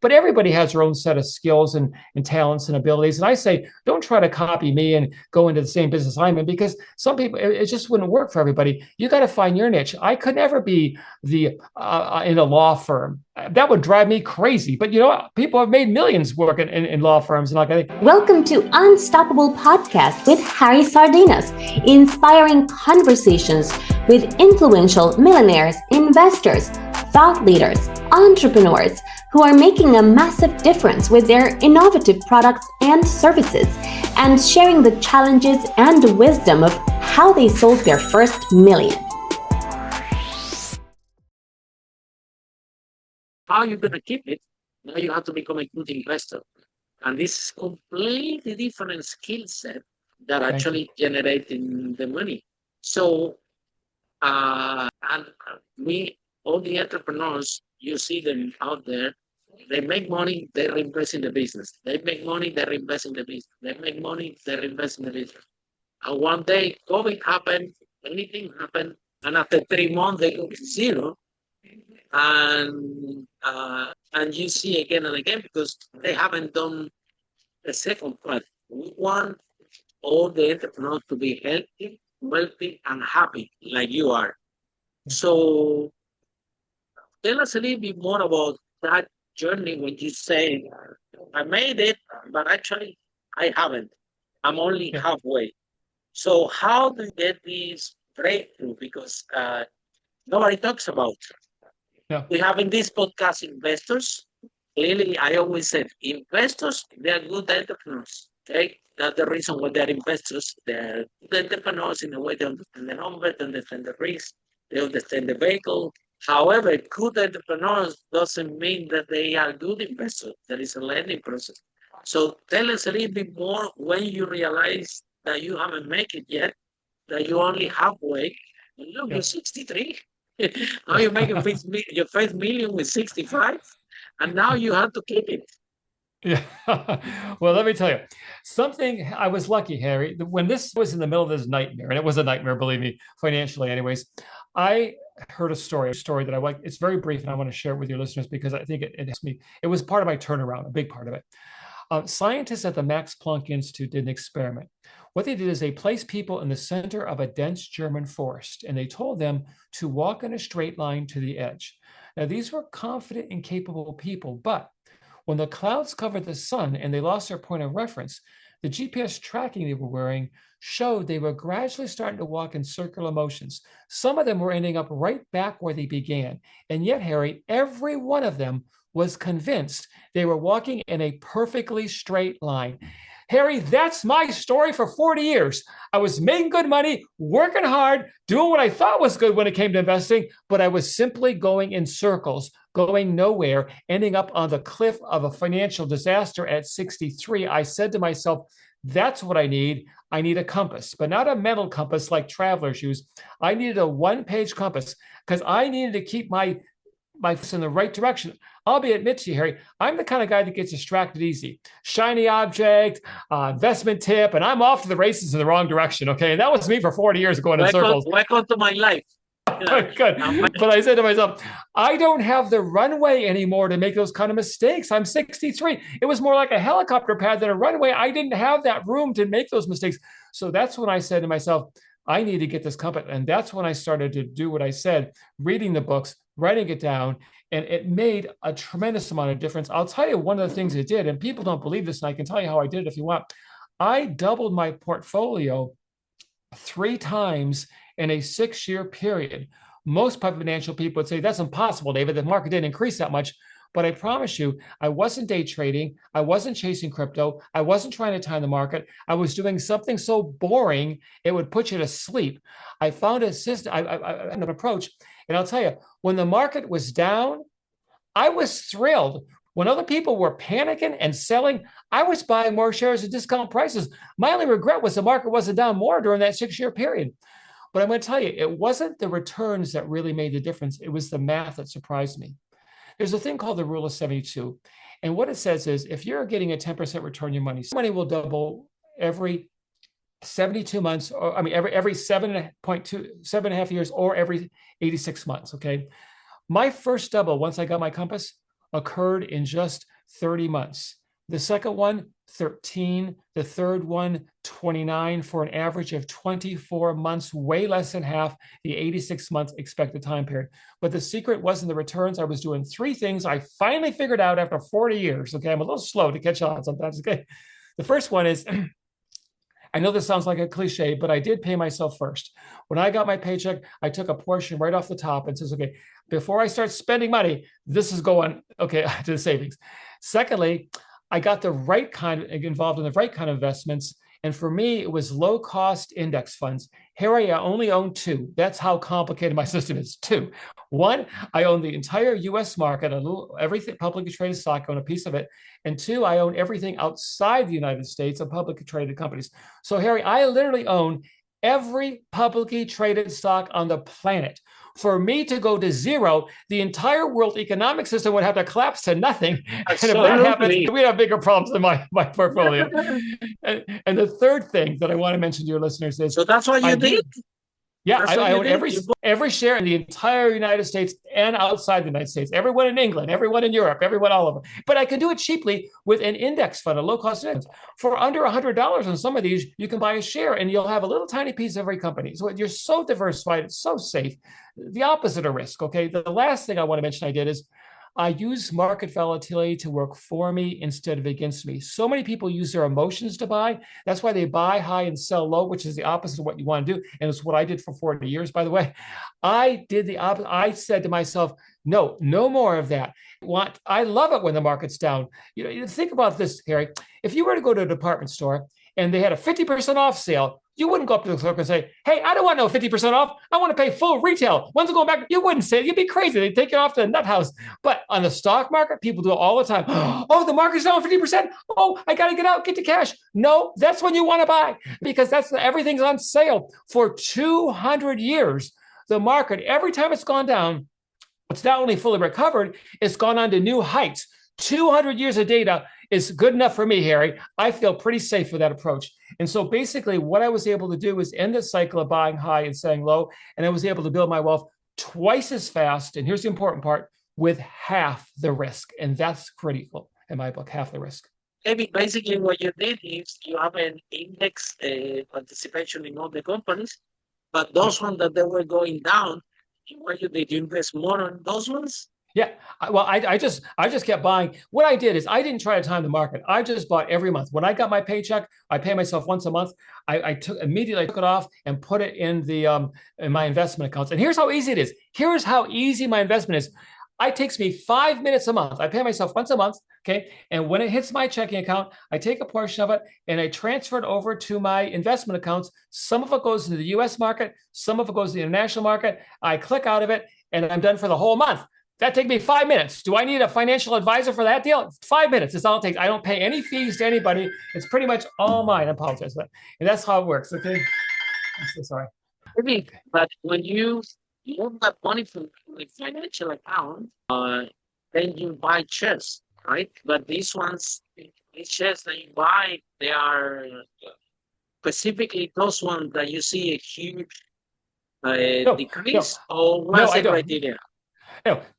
but everybody has their own set of skills and talents and abilities. And I say, don't try to copy me and go into the same business I'm in, because some people, it just wouldn't work for everybody. You got to find your niche. I could never be the in a law firm. That would drive me crazy. But people have made millions working in law firms. And like, I think. Welcome to Unstoppable Podcast with Harry Sardinas, inspiring conversations with influential millionaires, investors, thought leaders, entrepreneurs who are making a massive difference with their innovative products and services, and sharing the challenges and the wisdom of how they sold their first million. How you're going to keep it? Now you have to become a good investor. And this is completely different skill set that actually generating the money. So, and we, all the entrepreneurs, you see them out there, they make money, they reinvest in the business. They make money, they reinvest in the business. They make money, they reinvest in the business. And one day, COVID happened, anything happened, and after 3 months, they go to zero. And you see again and again, because they haven't done the second part. We want all the entrepreneurs to be healthy, wealthy, and happy like you are. So tell us a little bit more about that journey when you say, I made it, but actually I haven't. I'm only halfway. So how do you get this breakthrough? Because nobody talks about it. Yeah. We have in this podcast investors. Clearly, I always said investors, they are good entrepreneurs. Okay, that's the reason why they're investors. They're good entrepreneurs in the way they understand the numbers, they understand the risk, they understand the vehicle. However, good entrepreneurs doesn't mean that they are good investors. There is a learning process. So tell us a little bit more when you realize that you haven't made it yet, that you only halfway. Look, you're 63. Now you're making your first million with 65, and now you have to keep it. Yeah. Well, let me tell you something. I was lucky, Harry, when this was in the middle of this nightmare, and it was a nightmare, believe me, financially anyways. I heard a story that I like. It's very brief, and I want to share it with your listeners because I think it helps me. It was part of my turnaround, a big part of it. Scientists at the Max Planck Institute did an experiment. What they did is they placed people in the center of a dense German forest, and they told them to walk in a straight line to the edge. Now, these were confident and capable people, but when the clouds covered the sun and they lost their point of reference, the GPS tracking they were wearing showed they were gradually starting to walk in circular motions. Some of them were ending up right back where they began. And yet, Harry, every one of them was convinced they were walking in a perfectly straight line. Harry, that's my story for 40 years. I was making good money, working hard, doing what I thought was good when it came to investing, but I was simply going in circles, going nowhere, ending up on the cliff of a financial disaster at 63. I said to myself, that's what I need. I need a compass, but not a mental compass like travelers use. I needed a one-page compass because I needed to keep my in the right direction. I'll admit to you, Harry, I'm the kind of guy that gets distracted easy. Shiny object, investment tip, and I'm off to the races in the wrong direction. Okay, and that was me for 40 years going in circles. Welcome to my life. Good. But I said to myself, I don't have the runway anymore to make those kind of mistakes. I'm 63. It was more like a helicopter pad than a runway. I didn't have that room to make those mistakes. So that's when I said to myself, I need to get this compass. And that's when I started to do what I said, reading the books, writing it down, and it made a tremendous amount of difference. I'll tell you one of the things it did, and people don't believe this, and I can tell you how I did it if you want. I doubled my portfolio 3 times in a 6-year period. Most financial people would say, that's impossible, David. The market didn't increase that much. But I promise you, I wasn't day trading. I wasn't chasing crypto. I wasn't trying to time the market. I was doing something so boring, it would put you to sleep. I found a system, an approach. And I'll tell you, when the market was down, I was thrilled. When other people were panicking and selling, I was buying more shares at discount prices. My only regret was the market wasn't down more during that 6-year period. But I'm going to tell you, it wasn't the returns that really made the difference. It was the math that surprised me. There's a thing called the rule of 72. And what it says is if you're getting a 10% return on your money will double every 72 months, or every 7.5 years, or every 86 months. Okay. My first double, once I got my compass, occurred in just 30 months. The second one, 13. The third one, 29, for an average of 24 months, way less than half the 86 months expected time period. But the secret wasn't the returns. I was doing three things I finally figured out after 40 years. Okay, I'm a little slow to catch on sometimes. Okay, the first one is, I know this sounds like a cliche, but I did pay myself first. When I got my paycheck, I took a portion right off the top and says, okay, before I start spending money, this is going, okay, to the savings. Secondly, I got the right kind involved in the right kind of investments. And for me, it was low cost index funds. Harry, I only own two. That's how complicated my system is. Two. One, I own the entire US market, everything publicly traded stock, I own a piece of it. And two, I own everything outside the United States of publicly traded companies. So Harry, I literally own every publicly traded stock on the planet. For me to go to zero, the entire world economic system would have to collapse to nothing. Absolutely. And if that happens, we'd have bigger problems in my portfolio. and the third thing that I want to mention to your listeners is, so that's what you did? Yeah, I own every share in the entire United States and outside the United States, everyone in England, everyone in Europe, everyone all over. But I can do it cheaply with an index fund, a low-cost index. For under $100 on some of these, you can buy a share and you'll have a little tiny piece of every company. So you're so diversified, it's so safe. The opposite of risk, okay? The last thing I want to mention I did is I use market volatility to work for me instead of against me. So many people use their emotions to buy. That's why they buy high and sell low, which is the opposite of what you want to do. And it's what I did for 40 years, by the way. I did the opposite. I said to myself, no more of that. I love it when the market's down. You think about this, Harry. If you were to go to a department store and they had a 50% off sale, you wouldn't go up to the clerk and say, hey, I don't want no 50% off. I want to pay full retail. When's it going back? You wouldn't say it. You'd be crazy. They'd take you off to the nut house. But on the stock market, people do it all the time. Oh, the market's down 50%. Oh, I got to get out, get to cash. No, that's when you want to buy because everything's on sale. For 200 years, the market, every time it's gone down, it's not only fully recovered, it's gone on to new heights. 200 years of data is good enough for me, Harry. I feel pretty safe with that approach. And so basically what I was able to do was end the cycle of buying high and selling low. And I was able to build my wealth twice as fast. And here's the important part, with half the risk. And that's critical in my book, half the risk. Maybe basically what you did is you have an index participation in all the companies, but those ones that they were going down, what you did, you invest more on those ones? Yeah, well, I just kept buying. What I did is I didn't try to time the market. I just bought every month. When I got my paycheck, I pay myself once a month. I took it off and put it in in my investment accounts. And here's how easy it is. Here's how easy my investment is. It takes me 5 minutes a month. I pay myself once a month, okay? And when it hits my checking account, I take a portion of it and I transfer it over to my investment accounts. Some of it goes into the US market, some of it goes to the international market. I click out of it and I'm done for the whole month. That takes me 5 minutes. Do I need a financial advisor for that deal? 5 minutes. That's all it takes. I don't pay any fees to anybody. It's pretty much all mine. I apologize for that. And that's how it works, okay? I'm so sorry. Maybe, but when you move that money from the financial account, then you buy shares, right? But these shares that you buy, they are specifically those ones that you see a huge decrease, or what's the criteria?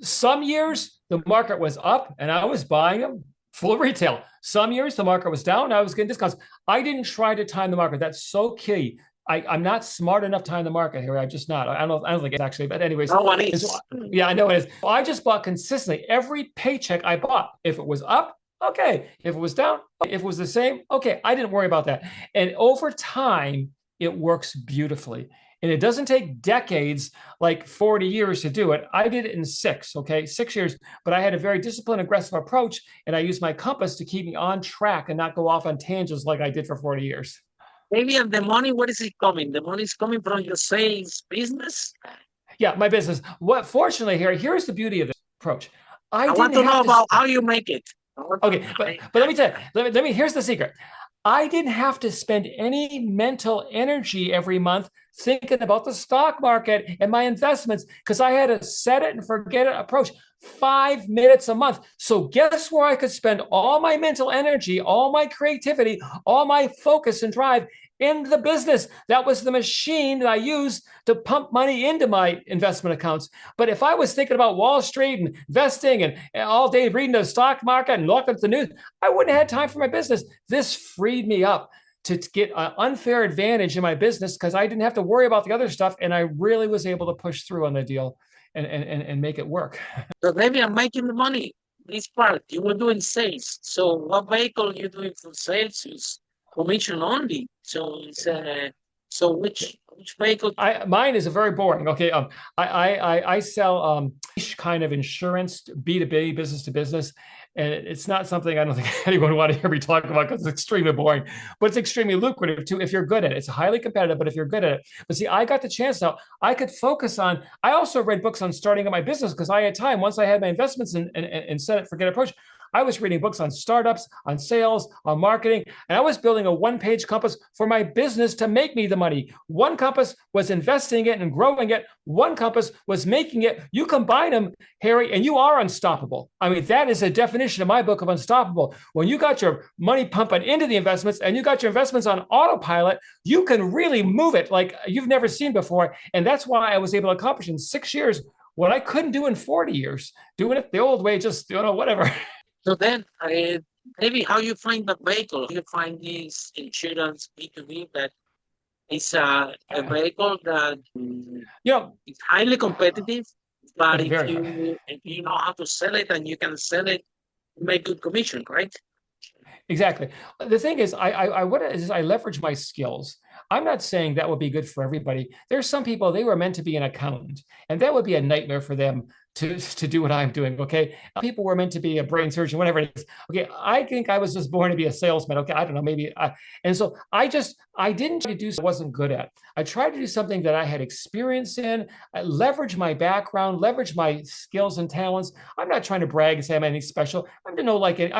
Some years the market was up and I was buying them full retail. Some years the market was down and I was getting discounts. I didn't try to time the market. That's so key. I'm not smart enough to time the market here. I'm just not. I don't think it's actually, but anyways. No one is. Yeah, I know it is. I just bought consistently. Every paycheck I bought, if it was up, okay. If it was down, if it was the same, okay. I didn't worry about that. And over time, it works beautifully. And it doesn't take decades, like 40 years to do it. I did it in 6 years, but I had a very disciplined, aggressive approach. And I used my compass to keep me on track and not go off on tangents like I did for 40 years. Maybe, and the money, where is it coming? The money is coming from your sales business? Yeah, my business. Fortunately, here's the beauty of this approach. I want to know about how you make it. Okay, but let me tell you, here's the secret. I didn't have to spend any mental energy every month thinking about the stock market and my investments because I had a set it and forget it approach. 5 minutes a month. So guess where I could spend all my mental energy, all my creativity, all my focus and drive in the business. That was the machine that I used to pump money into my investment accounts. But if I was thinking about Wall Street and investing and all day reading the stock market and looking at the news, I wouldn't have had time for my business. This freed me up to get an unfair advantage in my business because I didn't have to worry about the other stuff. And I really was able to push through on the deal and make it work. So maybe I'm making the money. This part, you were doing sales. So what vehicle you doing for sales is commission only. So it's so which vehicle? Mine is a very boring. Okay, I sell kind of insurance, B2B, business to business, and it's not something I don't think anyone would want to hear me talk about because it's extremely boring, but it's extremely lucrative too if you're good at it. It's highly competitive, but if you're good at it. But see, I got the chance now. I could focus on. I also read books on starting up my business because I had time once I had my investments and set it forget approach. I was reading books on startups, on sales, on marketing, and I was building a one-page compass for my business to make me the money. One compass was investing it and growing it. One compass was making it. You combine them, Harry, and you are unstoppable. I mean, that is a definition of my book of unstoppable. When you got your money pumping into the investments and you got your investments on autopilot, you can really move it like you've never seen before. And that's why I was able to accomplish in 6 years what I couldn't do in 40 years, doing it the old way, just, whatever. So then, maybe how you find the vehicle? You find this insurance B2B that is a vehicle that is highly competitive, but if you know how to sell it and you can sell it, you make good commission, right? Exactly. The thing is, I leverage my skills. I'm not saying that would be good for everybody. There's some people, they were meant to be an accountant, and that would be a nightmare for them to do what I'm doing. Okay. People were meant to be a brain surgeon, whatever it is. Okay. I think I was just born to be a salesman. Okay. I don't know, maybe. And so I didn't try to do something I wasn't good at. I tried to do something that I had experience in. I leverage my background, leverage my skills and talents. I'm not trying to brag and say I'm anything special. I'm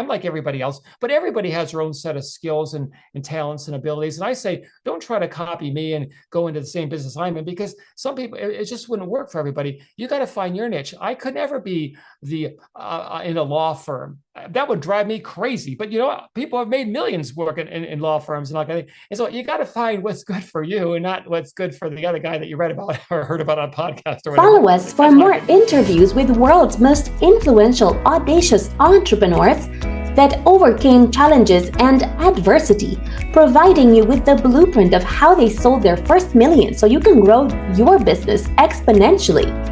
like everybody else, but everybody has their own set of skills and talents and abilities. And I say, don't try to copy me and go into the same business I'm in, because some people, it just wouldn't work for everybody. You got to find your niche. I could never be in a law firm. That would drive me crazy. But people have made millions working in law firms and all that. And so you got to find what's good for you and not what's good for the other guy that you read about or heard about on a podcast or whatever. Follow us for more interviews with world's most influential, audacious entrepreneurs that overcame challenges and adversity, providing you with the blueprint of how they sold their first million so you can grow your business exponentially.